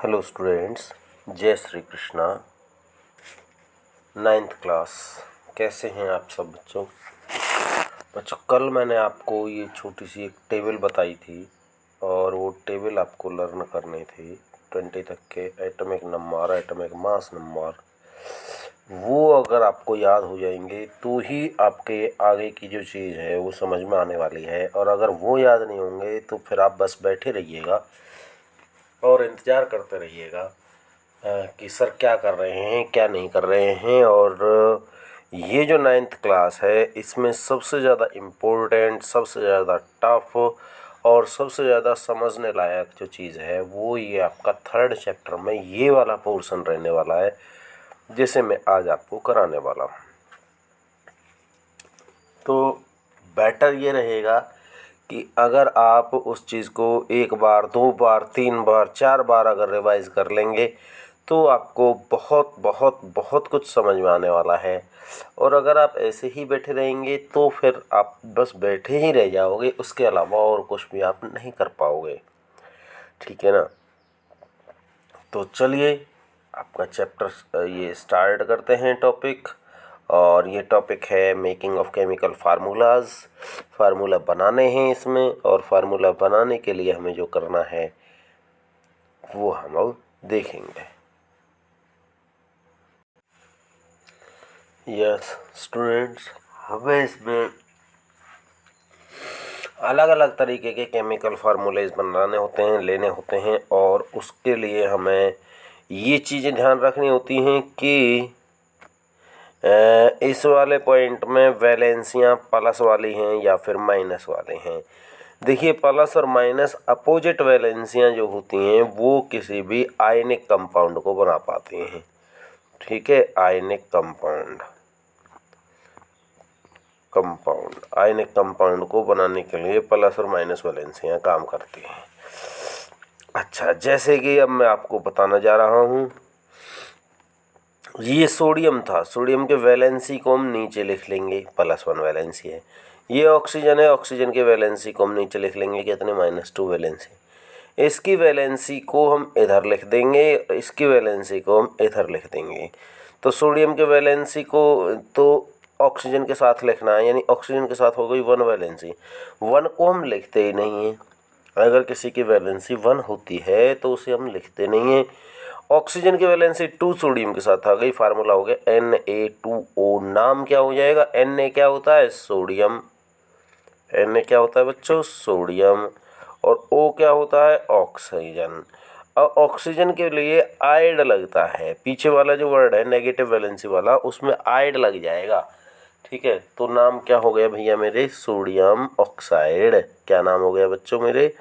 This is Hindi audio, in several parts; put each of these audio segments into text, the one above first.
हेलो स्टूडेंट्स, जय श्री कृष्णा। 9th क्लास, कैसे हैं आप सब बच्चों? कल मैंने आपको ये छोटी सी एक टेबल बताई थी और वो टेबल आपको लर्न करनी थी 20 तक के atomic number, atomic mass number. वो अगर आपको याद हो जाएंगे तो ही आपके आगे की जो चीज़ है वो समझ में आने वाली है, और अगर वो याद नहीं होंगे तो फिर आप बस बैठे रहिएगा और इंतज़ार करते रहिएगा कि सर क्या कर रहे हैं, क्या नहीं कर रहे हैं। और ये जो 9th क्लास है इसमें सबसे ज़्यादा इम्पोर्टेंट, सबसे ज़्यादा टफ और सबसे ज़्यादा समझने लायक जो चीज़ है वो ये आपका 3rd चैप्टर में ये वाला पोर्शन रहने वाला है, जिसे मैं आज आपको कराने वाला हूँ। तो बेटर ये रहेगा कि अगर आप उस चीज़ को 1 बार, 2 बार, 3 बार, 4 बार अगर रिवाइज़ कर लेंगे तो आपको बहुत बहुत बहुत कुछ समझ में आने वाला है। और अगर आप ऐसे ही बैठे रहेंगे तो फिर आप बस बैठे ही रह जाओगे, उसके अलावा और कुछ भी आप नहीं कर पाओगे। ठीक है ना? तो चलिए आपका चैप्टर ये स्टार्ट करते हैं टॉपिक। और ये टॉपिक है making of chemical formulas. Formula बनाने हैं इसमें, और फार्मूला बनाने के लिए हमें जो करना है वो हम अब देखेंगे। यस स्टूडेंट्स, हमें इसमें अलग अलग तरीके के केमिकल फार्मूलेज बनाने होते हैं, लेने होते हैं, और उसके लिए हमें ये चीज़ें ध्यान रखनी होती हैं कि इस वाले पॉइंट में वैलेंसियाँ प्लस वाली हैं या फिर माइनस वाली हैं। देखिए, प्लस और माइनस अपोजिट वैलेंसियाँ जो होती हैं वो किसी भी आयनिक कंपाउंड को बना पाती हैं। ठीक है, आयनिक आयनिक कंपाउंड को बनाने के लिए प्लस और माइनस वैलेंसियाँ काम करती हैं। अच्छा, जैसे कि अब मैं आपको बताना जा रहा हूँ, ये सोडियम था, सोडियम के वैलेंसी को हम नीचे लिख लेंगे, +1 वैलेंसी है। ये ऑक्सीजन है, ऑक्सीजन के वैलेंसी को हम नीचे लिख लेंगे, कितने, -2 वैलेंसी। इसकी वैलेंसी को हम इधर लिख देंगे, इसकी वैलेंसी को हम इधर लिख देंगे। तो सोडियम के वैलेंसी को तो ऑक्सीजन के साथ लिखना है, यानी ऑक्सीजन के साथ हो गई 1 वैलेंसी। 1 को हम लिखते ही नहीं हैं। अगर किसी की वैलेंसी 1 होती है तो उसे हम लिखते नहीं हैं। ऑक्सीजन की वैलेंसी 2 सोडियम के साथ आ गई, फार्मूला हो गया Na2O। नाम क्या हो जाएगा? Na क्या होता है? सोडियम। Na क्या होता है बच्चों? सोडियम। और O क्या होता है? ऑक्सीजन। अब ऑक्सीजन के लिए आइड लगता है, पीछे वाला जो वर्ड है नेगेटिव वैलेंसी वाला, उसमें आइड लग जाएगा। ठीक है, तो नाम क्या हो गया भैया मेरे? Sodium oxide. क्या नाम हो गया बच्चों मेरे?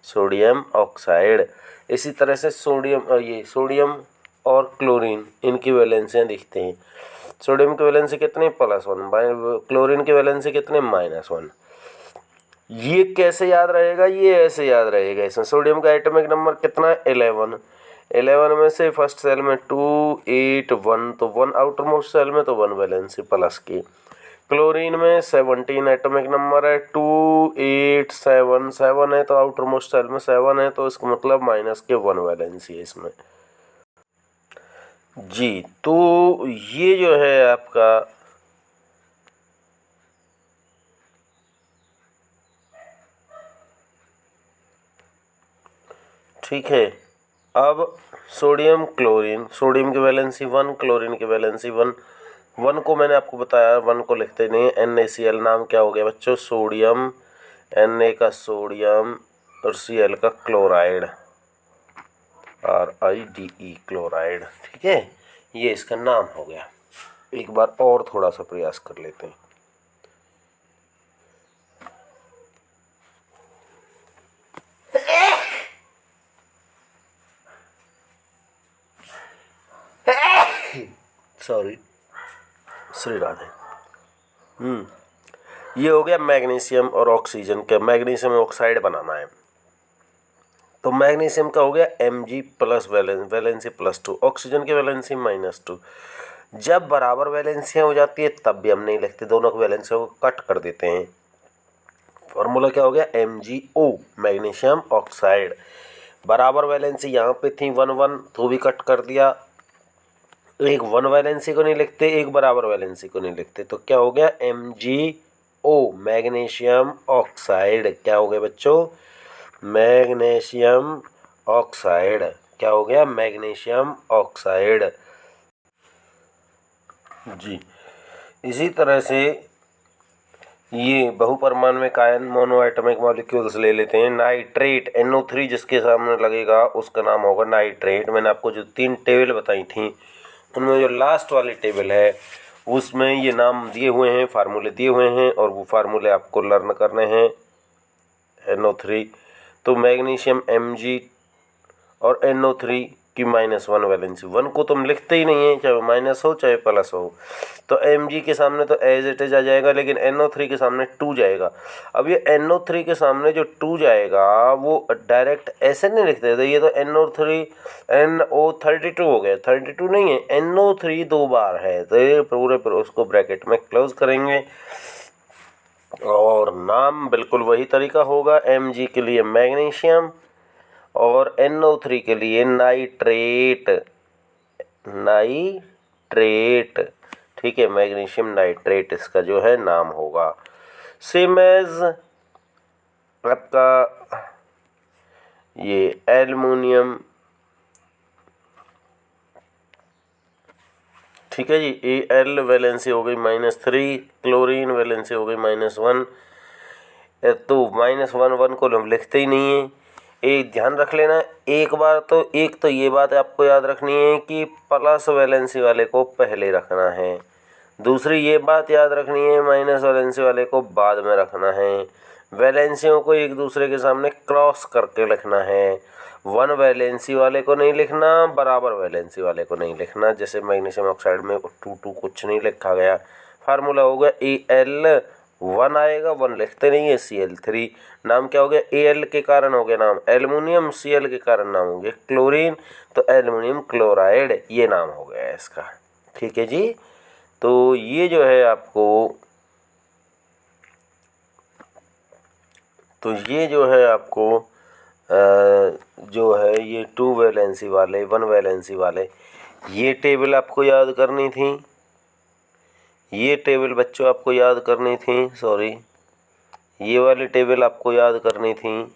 Sodium oxide. इसी तरह से सोडियम और क्लोरीन, इनकी वैलेंसियाँ दिखते हैं। सोडियम की वैलेंसी कितने? +1। क्लोरीन की वैलेंसी कितने? -1। ये कैसे याद रहेगा? ये ऐसे याद रहेगा। इसमें सोडियम का एटॉमिक नंबर कितना है? 11। 11 में से फर्स्ट सेल में 2, 8, 1, तो 1 आउटर मोस्ट सेल में, तो 1 वैलेंसी प्लस की। क्लोरीन में 17 एटॉमिक नंबर है, 2, 8, 7, 7 है, तो आउटर मोस्ट सेल में 7 है, तो इसका मतलब माइनस के 1 वैलेंसी है इसमें। जी, तो ये जो है आपका ठीक है। अब सोडियम क्लोरीन, सोडियम की वैलेंसी 1, क्लोरीन की वैलेंसी 1। 1 को मैंने आपको बताया, 1 को लिखते नहीं। NaCl नाम क्या हो गया बच्चों? सोडियम। Na का सोडियम और Cl का क्लोराइड, RIDE क्लोराइड। ठीक है, ये इसका नाम हो गया। एक बार और थोड़ा सा प्रयास कर लेते हैं। सॉरी, श्री राधे। ये हो गया मैग्नीशियम और ऑक्सीजन के, मैग्नीशियम ऑक्साइड बनाना है। तो मैग्नीशियम का हो गया Mg प्लस वैलेंसी +2, ऑक्सीजन की वैलेंसी -2। जब बराबर वैलेंसियाँ हो जाती है तब भी हम नहीं लिखते, दोनों की वैलेंसियों को कट कर देते हैं। फॉर्मूला क्या हो गया? MgO, magnesium oxide. बराबर वैलेंसी यहाँ पे थी 1 1, तो भी कट कर दिया। एक 1 वैलेंसी को नहीं लिखते, एक बराबर वैलेंसी को नहीं लिखते, तो क्या हो गया MgO, मैग्नीशियम ऑक्साइड। क्या हो गया बच्चों? Magnesium oxide. क्या हो गया? मैग्नीशियम ऑक्साइड जी। इसी तरह से ये बहुपरमाणविक आयन मोनोएटमिक मॉलिक्यूल्स ले लेते हैं। नाइट्रेट NO3 जिसके सामने लगेगा उसका नाम होगा नाइट्रेट। मैंने आपको जो 3 टेबल बताई थी उनमें जो लास्ट वाली टेबल है उसमें ये नाम दिए हुए हैं, फार्मूले दिए हुए हैं, और वो फार्मूले आपको लर्न करने हैं। NO3 तो मैग्नीशियम Mg और NO3 की -1 वैलेंसी। 1 को तुम लिखते ही नहीं है, चाहे माइनस हो चाहे प्लस हो। तो Mg के सामने तो एज इट इज आ जाएगा, लेकिन NO3 के सामने 2 जाएगा। अब ये NO3 के सामने जो 2 जाएगा वो डायरेक्ट ऐसे नहीं लिखते, तो ये तो NO32 हो गया, 32 नहीं है, NO3 2 बार है, तो ये पूरे उसको ब्रैकेट में क्लोज करेंगे और नाम बिल्कुल वही तरीका होगा। Mg के लिए मैग्नीशियम और NO3 के लिए नाइट्रेट। नाइट्रेट, ठीक है, मैग्नीशियम नाइट्रेट इसका जो है नाम होगा। सेम एज आपका ये एल्युमिनियम, ठीक है जी। Al वैलेंसी हो गई -3, क्लोरीन वैलेंसी हो गई -1। तो -1 को हम लिखते ही नहीं है। एक ध्यान रख लेना, एक बार तो एक तो ये बात आपको याद रखनी है कि प्लस वैलेंसी वाले को पहले रखना है। दूसरी ये बात याद रखनी है माइनस वैलेंसी वाले को बाद में रखना है। वैलेंसियों को एक दूसरे के सामने क्रॉस करके लिखना है। 1 वैलेंसी वाले को नहीं लिखना, बराबर वैलेंसी वाले को नहीं लिखना। जैसे मैग्नीशियम ऑक्साइड में 2 कुछ नहीं लिखा गया। फार्मूला होगा Al1 आएगा, 1 लिखते नहीं है, Cl3। नाम क्या हो गया? Al के कारण हो गया नाम एल्युमिनियम, Cl के कारण नाम हो गया क्लोरीन, तो एल्युमिनियम क्लोराइड ये नाम हो गया इसका। ठीक है जी। तो ये जो है आपको, तो ये जो है आपको जो है ये 2 वैलेंसी वाले, 1 वैलेंसी वाले, ये टेबल आपको याद करनी थी। ये टेबल बच्चों आपको याद करनी थी, सॉरी, ये वाली टेबल आपको याद करनी थी।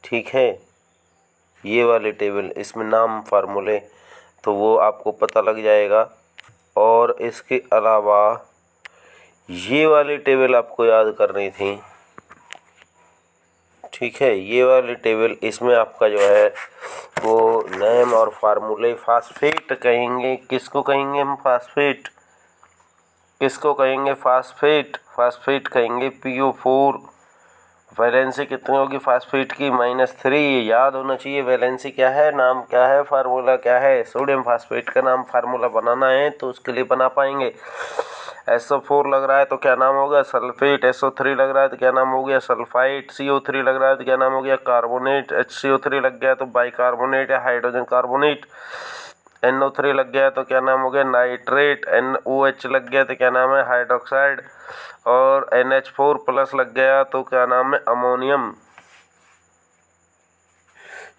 ठीक है, ये वाली टेबल, इसमें नाम फार्मूले, तो वो आपको पता लग जाएगा। और इसके अलावा ये वाली टेबल आपको याद करनी थी। ठीक है, ये वाली टेबल, इसमें आपका जो है वो नेम और फार्मूले, फास्फेट कहेंगे, किसको कहेंगे हम? फास्फेट। किसको कहेंगे? फास्फेट। फास्फेट कहेंगे PO4। वैलेंसी कितनी होगी फास्फेट की? -3। ये याद होना चाहिए। वैलेंसी क्या है, नाम क्या है, फार्मूला क्या है। सोडियम फास्फेट का नाम फार्मूला बनाना है तो उसके लिए बना पाएंगे। SO4 लग रहा है तो क्या नाम होगा? सल्फेट। SO3 लग रहा है तो क्या नाम हो गया? सल्फाइड। CO3 लग रहा है तो क्या नाम हो गया? कार्बोनेट। HCO3 लग गया तो बाइकार्बोनेट या हाइड्रोजन कार्बोनेट। NO3 लग गया तो क्या नाम हो गया? नाइट्रेट। NOH लग गया तो क्या नाम है? हाइड्रोक्साइड। और NH4 प्लस लग गया तो क्या नाम है? अमोनियम।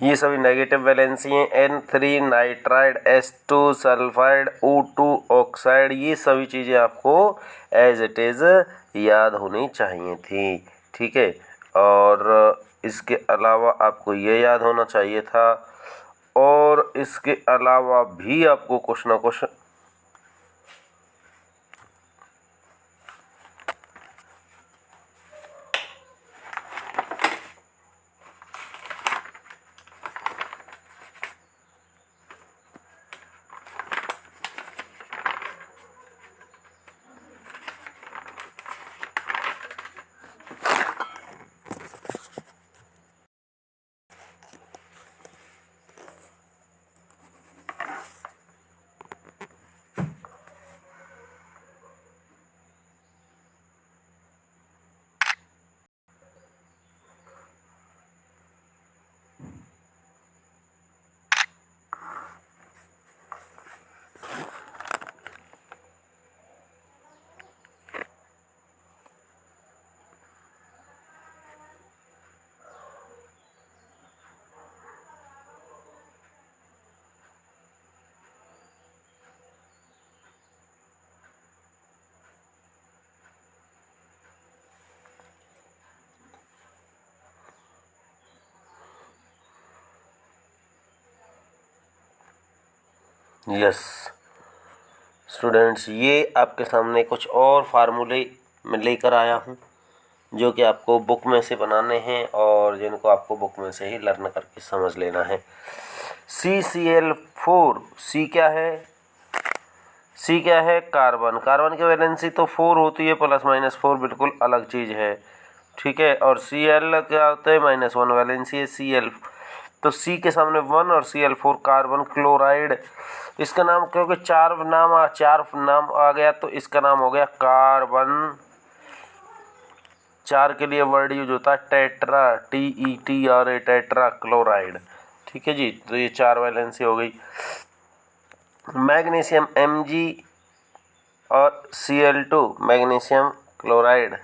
ये सभी नेगेटिव वैलेंसी हैं। N3 nitride, H2 sulphide, O2 oxide, ये सभी चीज़ें आपको एज इट इज़ याद होनी चाहिए थी। ठीक है, और इसके अलावा आपको ये याद होना चाहिए था, और इसके अलावा भी आपको कुछ ना कुछ यस स्टूडेंट्स, ये आपके सामने कुछ और फार्मूले मैं लेकर आया हूँ जो कि आपको बुक में से बनाने हैं और जिनको आपको बुक में से ही लर्न करके समझ लेना है। CCl4, सी क्या है? सी क्या है? कार्बन। कार्बन की वैलेंसी तो 4 होती है, +-4 बिल्कुल अलग चीज़ है, ठीक है। और Cl क्या होता है? -1 वैलेंसी है Cl। तो C के सामने 1 और Cl4 कार्बन क्लोराइड। इसका नाम क्योंकि चार नाम आ गया तो इसका नाम हो गया कार्बन। 4 के लिए वर्ड यूज होता है टेट्रा, TETRA, टेट्रा क्लोराइड, ठीक है जी। तो ये 4 वैलेंसी हो गई। मैग्नीशियम Mg और Cl2 मैग्नीशियम क्लोराइड।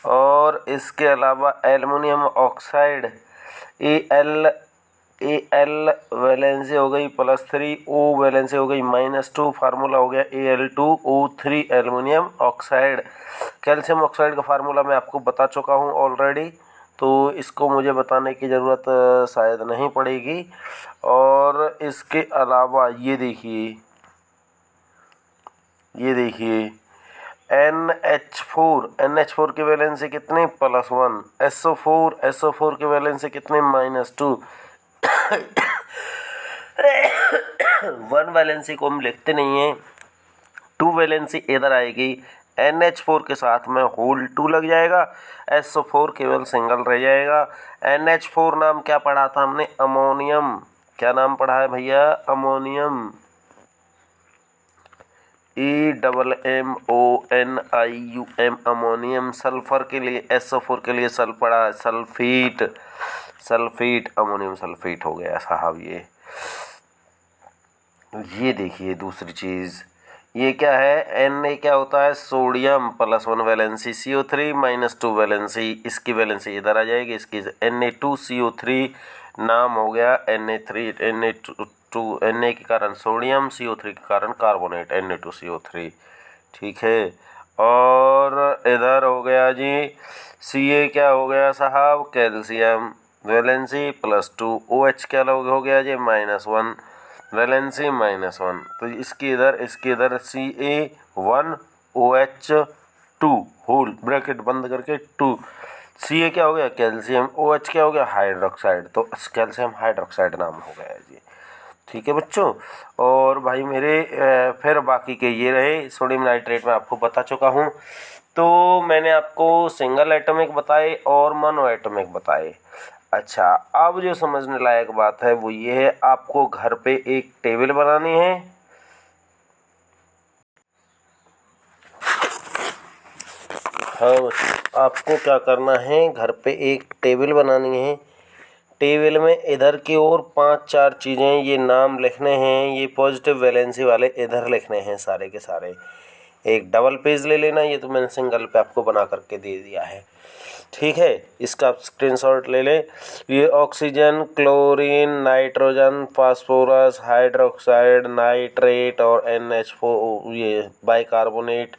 और इसके अलावा एल्युमिनियम ऑक्साइड Al वैलेंसी हो गई +3, O वैलेंसी हो गई -2, फार्मूला हो गया Al2O3 aluminium oxide. Calcium oxide का फार्मूला मैं आपको बता चुका हूँ ऑलरेडी, तो इसको मुझे बताने की ज़रूरत शायद नहीं पड़ेगी। और इसके अलावा ये देखिए NH4 की वैलेंसी कितनी? +1। SO4 की वैलेंसी कितनी? -2। 1 वैलेंसी को हम लिखते नहीं हैं, 2 वैलेंसी इधर आएगी, NH4 के साथ में होल 2 लग जाएगा, SO4 केवल सिंगल रह जाएगा। NH4 नाम क्या पढ़ा था हमने? अमोनियम। क्या नाम पढ़ा है भैया? अमोनियम। EMMONIUM ammonium. सल्फर के लिए SO4 के लिए सल पड़ा है, सल्फेट अमोनियम सल्फेट हो गया साहब। ये देखिए दूसरी चीज़, ये क्या है? Na क्या होता है? Sodium, +1 valency, CO3 -2 valency. इसकी वैलेंसी इधर आ जाएगी, इसकी Na2CO3 नाम हो गया Na3 Na के कारण सोडियम, CO3 के कारण कार्बोनेट Na2CO3, ठीक है। और इधर हो गया जी Ca क्या हो गया साहब? Calcium, valency +2। OH क्या हो गया जी? -1 वैलेंसी -1। तो इसकी इधर Ca1OH2 होल ब्रैकेट बंद करके 2। Ca क्या हो गया? कैल्शियम। OH क्या हो गया? हाइड्रोक्साइड। तो कैल्शियम हाइड्रोक्साइड नाम हो गया जी, ठीक है बच्चों। और भाई मेरे फिर बाकी के ये रहे, सोडियम नाइट्रेट में आपको बता चुका हूँ। तो मैंने आपको सिंगल एटॉमिक बताए और मोनो एटॉमिक बताए। अच्छा, अब जो समझने लायक बात है वो ये है, आपको घर पे एक टेबल बनानी है। हाँ, आपको क्या करना है? घर पे एक टेबल बनानी है। टेबल में इधर की ओर 5-4 चीज़ें, ये नाम लिखने हैं, ये पॉजिटिव वैलेंसी वाले इधर लिखने हैं सारे के सारे। एक डबल पेज ले लेना, ये तो मैंने सिंगल पे आपको बना करके दे दिया है, ठीक है। इसका आप स्क्रीनशॉट ले लें। ये oxygen, chlorine, nitrogen, phosphorus, hydroxide, nitrate और NH4 ये बाइकार्बोनेट,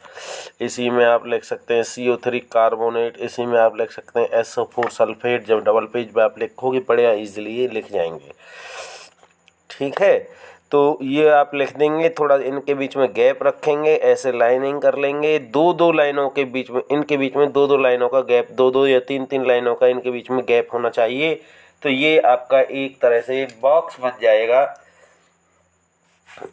इसी में आप लिख सकते हैं CO3 कार्बोनेट, इसी में आप लिख सकते हैं SO4 सल्फेट। जब डबल पेज पे आप लिखोगे बढ़िया ईजिली ये लिख जाएंगे, ठीक है। तो ये आप लिख देंगे, थोड़ा इनके बीच में गैप रखेंगे, ऐसे लाइनिंग कर लेंगे, 2-2 लाइनों के बीच में, इनके बीच में 2-2 लाइनों का गैप, 2-2 या 3-3 लाइनों का इनके बीच में गैप होना चाहिए। तो ये आपका एक तरह से एक बॉक्स बन जाएगा।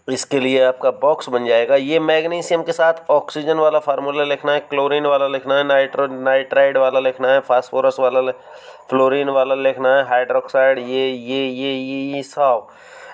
इसके लिए आपका बॉक्स बन जाएगा। ये मैग्नीशियम के साथ ऑक्सीजन वाला फार्मूला लिखना है, क्लोरीन वाला लिखना है, नाइट्राइड वाला लिखना है, फास्फोरस वाला, फ्लोरीन वाला लिखना है, हाइड्रोक्साइड, ये सब।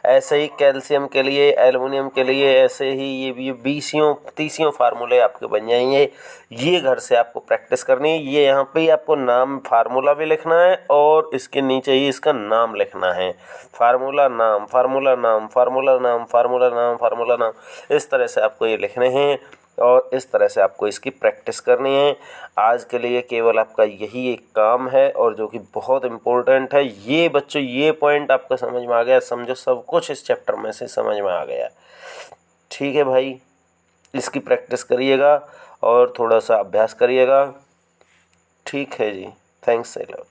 ऐसे ही कैल्शियम के लिए, एल्युमिनियम के लिए, ऐसे ही ये 20-30 फार्मूले आपके बन जाएंगे। ये घर से आपको प्रैक्टिस करनी है। ये यहाँ पे ही आपको नाम फार्मूला भी लिखना है और इसके नीचे ही इसका नाम लिखना है। फार्मूला नाम, फार्मूला नाम, फार्मूला नाम, फार्मूला नाम, फार्मूला नाम, इस तरह से आपको ये लिखने हैं और इस तरह से आपको इसकी प्रैक्टिस करनी है। आज के लिए केवल आपका यही एक काम है और जो कि बहुत इम्पोर्टेंट है। ये बच्चों, ये पॉइंट आपको समझ में आ गया? समझो सब कुछ इस चैप्टर में से समझ में आ गया, ठीक है भाई। इसकी प्रैक्टिस करिएगा और थोड़ा सा अभ्यास करिएगा, ठीक है जी। Thanks a lot.